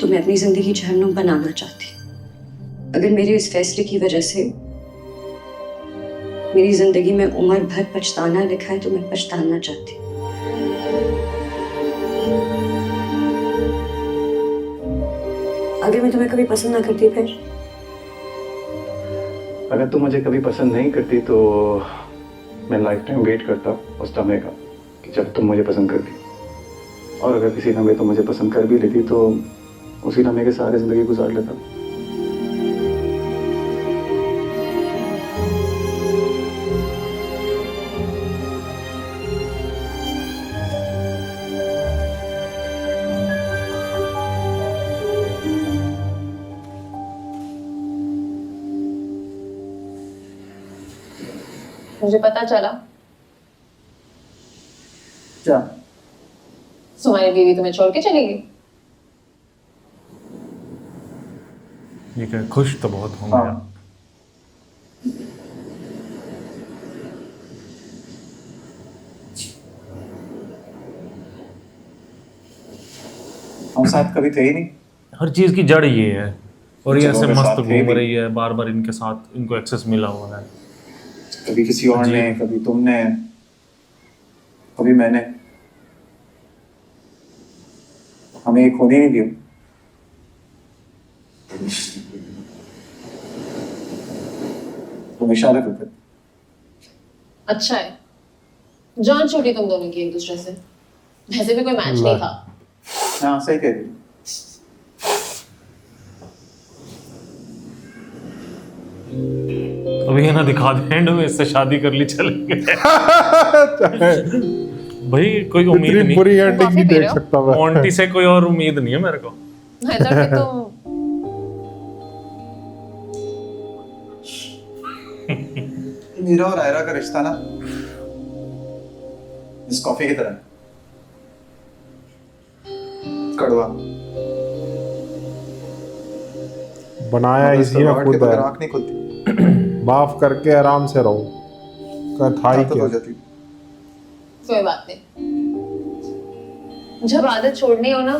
तुम्हें अपनी जिंदगी जहन्नुम बनाना चाहती। अगर मेरे इस फैसले की वजह से मेरी जिंदगी में उम्र भर पछताना लिखा है तो मैं पछताना चाहती। अगर मैं तुम्हें कभी पसंद ना करती फिर? अगर तुम मुझे कभी पसंद नहीं करती तो मैं लाइफ टाइम वेट करता उस समय का कि जब तुम मुझे पसंद करती, और अगर किसी लम्हे तुम मुझे पसंद कर भी लेती तो उसी लम्हे के सारे जिंदगी गुजार लेता। मुझे पता चला क्या? तुम्हारी बीवी तुम्हें छोड़ के चली गई। ये क्या, खुश तो बहुत होंगे हाँ। आप। हम साथ कभी थे ही नहीं। हर चीज की जड़ ये है, और ये चलो, ऐसे मैं मस्त साथ थे घूम भी। रही है, बार बार इनके साथ इनको एक्सेस मिला हुआ है। कभी किसी और ने, कभी तुमने, कभी मैंने। हमें एक होने नहीं दिया। तुम इशारा करते। अच्छा है, जान छूटी तुम दोनों की एक दूसरे से। वैसे भी कोई मैच नहीं था। हाँ, सही कह रही। अभी ये ना दिखा दे एंड में इससे शादी कर ली चलेंगे। भाई कोई उम्मीद इतनी नहीं, बुरी एंडिंग कॉफी नहीं पी देख रहे हो? सकता मैं। मोंटी से कोई और उम्मीद नहीं है मेरे को। I thought कि तुम मेरा और आयरा का रिश्ता ना इस कॉफी की तरह कड़वा। बनाया इसी ने खुद है। आँख नहीं खुलती। माफ करके आराम से रहो। का था ही आदत क्या? हो जाती। कोई बात नहीं, जब आदत छोड़नी हो ना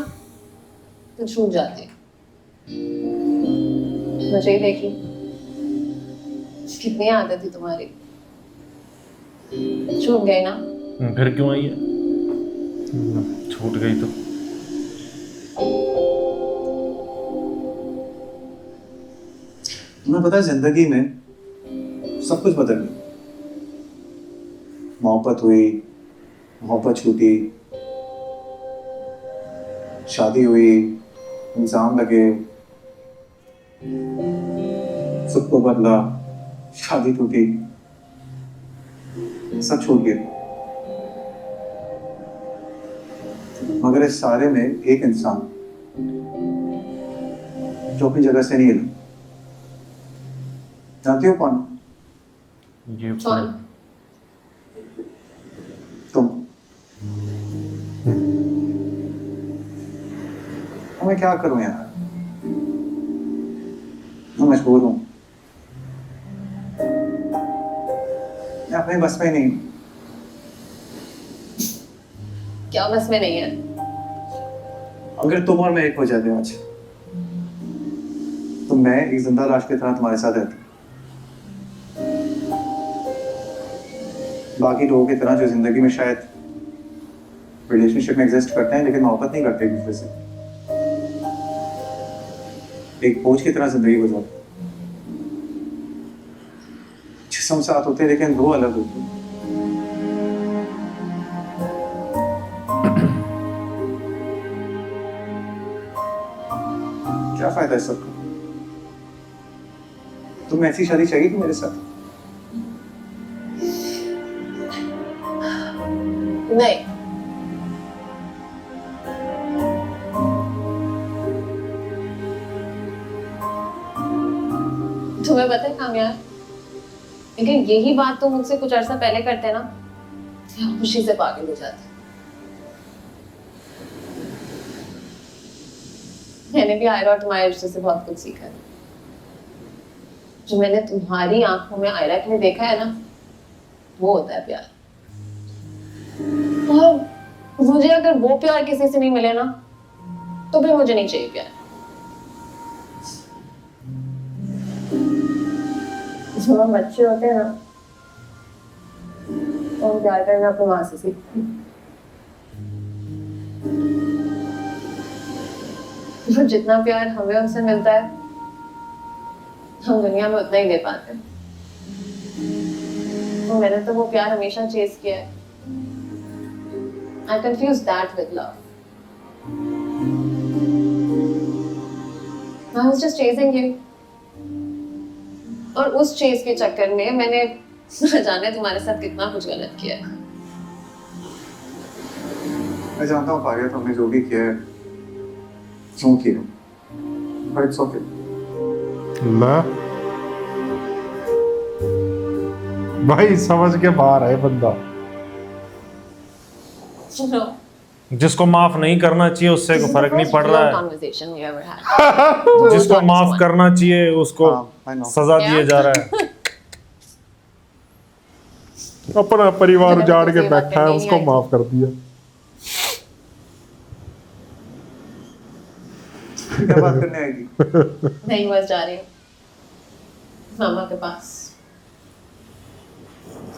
तो छूट जाती है। मुझे ही देख लो, कितनी आदत थी तुम्हारी, छूट गई ना। फिर क्यों आई है? छूट गई तो तुम्हें पता है जिंदगी में सब कुछ बदल गया। मोहब्बत हुई, मोहब्बत छूटी, शादी हुई, इंसान लगे, सबको बदला, शादी टूटी, सब छूट गया। मगर इस सारे में एक इंसान जो अपनी जगह से नहीं हिला। जानती हो कौन? ये कौन? तुम। मैं क्या करूं यार, मैं मजबूर हूं। मैं अपने बस में नहीं हूं। क्या बस में नहीं है? अगर तुम और मैं एक हो जाते आज तो मैं एक जिंदा लाश की तरह तुम्हारे साथ रहता। बाकी लोगों की तरह जो जिंदगी में शायद रिलेशनशिप में एग्जिस्ट करते हैं लेकिन मोहब्बत नहीं करते एक दूसरे से, एक बोझ की तरह जिंदगी गुजारते। जिस्म साथ होते हैं लेकिन रूह अलग होती है। क्या फायदा है सबका? तुम्हें ऐसी शादी चाहिए थी मेरे साथ? नहीं, तुम्हें पता है कामयाब, लेकिन यही बात तुम मुझसे कुछ अर्सा पहले करते ना, तो खुशी से पागल हो जाते। मैंने भी आयरा और तुम्हारे रिश्ते से बहुत कुछ सीखा है। जो मैंने तुम्हारी आंखों में आयरा के लिए देखा है ना, वो होता है प्यार। और मुझे अगर वो प्यार किसी से नहीं मिले ना, तो फिर मुझे नहीं चाहिए प्यार। जब हम बच्चे होते हैं ना तो हम प्यार करना अपनी माँ से सीखते हैं। तो जितना प्यार हमें उनसे मिलता है हम दुनिया में उतना ही दे पाते हैं। तो मैंने तो वो प्यार हमेशा चेज किया है। I confuse that with love. I was just chasing you. और उस चेज के चक्कर में मैंने न जाने तुम्हारे साथ कितना कुछ गलत किया है। मैं जानता हूँ पारिया, तुमने जो भी किया है क्यों किया, बट इट्स ओके। ले भाई समझ के बाहर है बंदा। सुनो, जिसको माफ नहीं करना चाहिए उससे कोई फर्क नहीं पड़ रहा है, conversation we ever had. जिसको माफ करना चाहिए उसको I know. सजा दिया जा रहा है। अपना परिवार मैंने उजाड़ तो के कोई बात बैठा है, करनी उसको नहीं माफ कर दिया। क्या बात करने आएगी? नहीं, बस जा रही हूँ मामा के पास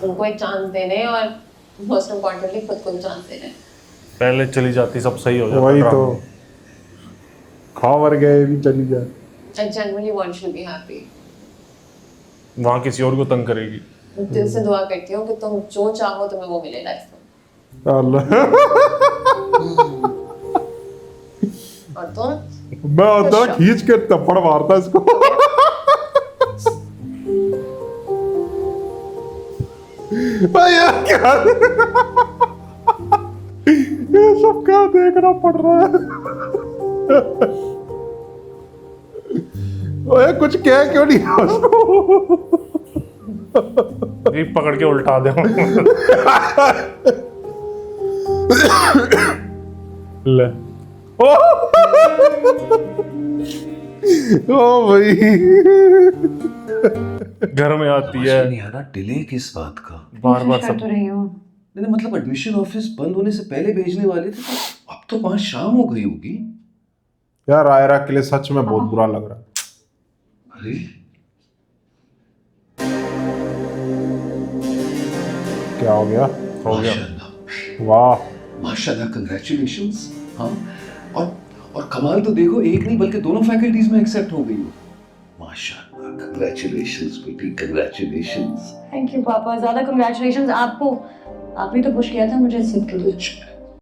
उनको एक चांस देने और मोस्ट इम्पोर्टेंटली खुद को भी चांस देने। पहले चली जाती सब सही हो जाता। वही तो खावर गए भी चली जाए। I genuinely want you to be happy. वहाँ किसी और को तंग करेगी। दिल से दुआ करती हूँ कि तुम जो चाहो तुम्हें वो मिले लाइफ में। अल्लाह और तुम मैं होता खींच के थप्पड़ मारता इसको। भाई यार क्या ये सब क्या देखना पड़ रहा है? ओए कुछ कह क्यों नहीं उसको? ये पकड़ के उल्टा दे। ले ओ भाई घर में आती है समझ नहीं आ रहा डिले किस बात का। बार बार कर सब। तो रही हूँ। मैंने मतलब एडमिशन ऑफिस बंद होने से पहले भेजने वाले थे, तो अब तो 5 शाम हो गई होगी। यार आयरा के लिए सच में बहुत बुरा लग रहा है। अरे क्या हो गया? हो गया। माशाल्लाह वाह माशाल्लाह, कंग्रेचुलेशंस। हाँ, और कमाल तो देखो, एक नहीं बल्कि दोनों फैकल्टीज में एक्सेप्ट हो गई हो। माशाल्लाह, कंग्रेचुलेशंस बेटी, कंग्रेचुलेशंस। थैंक यू पापा, ज्यादा कंग्रेचुलेशंस आपको। आपने तो पुश किया था मुझे इस के लिए।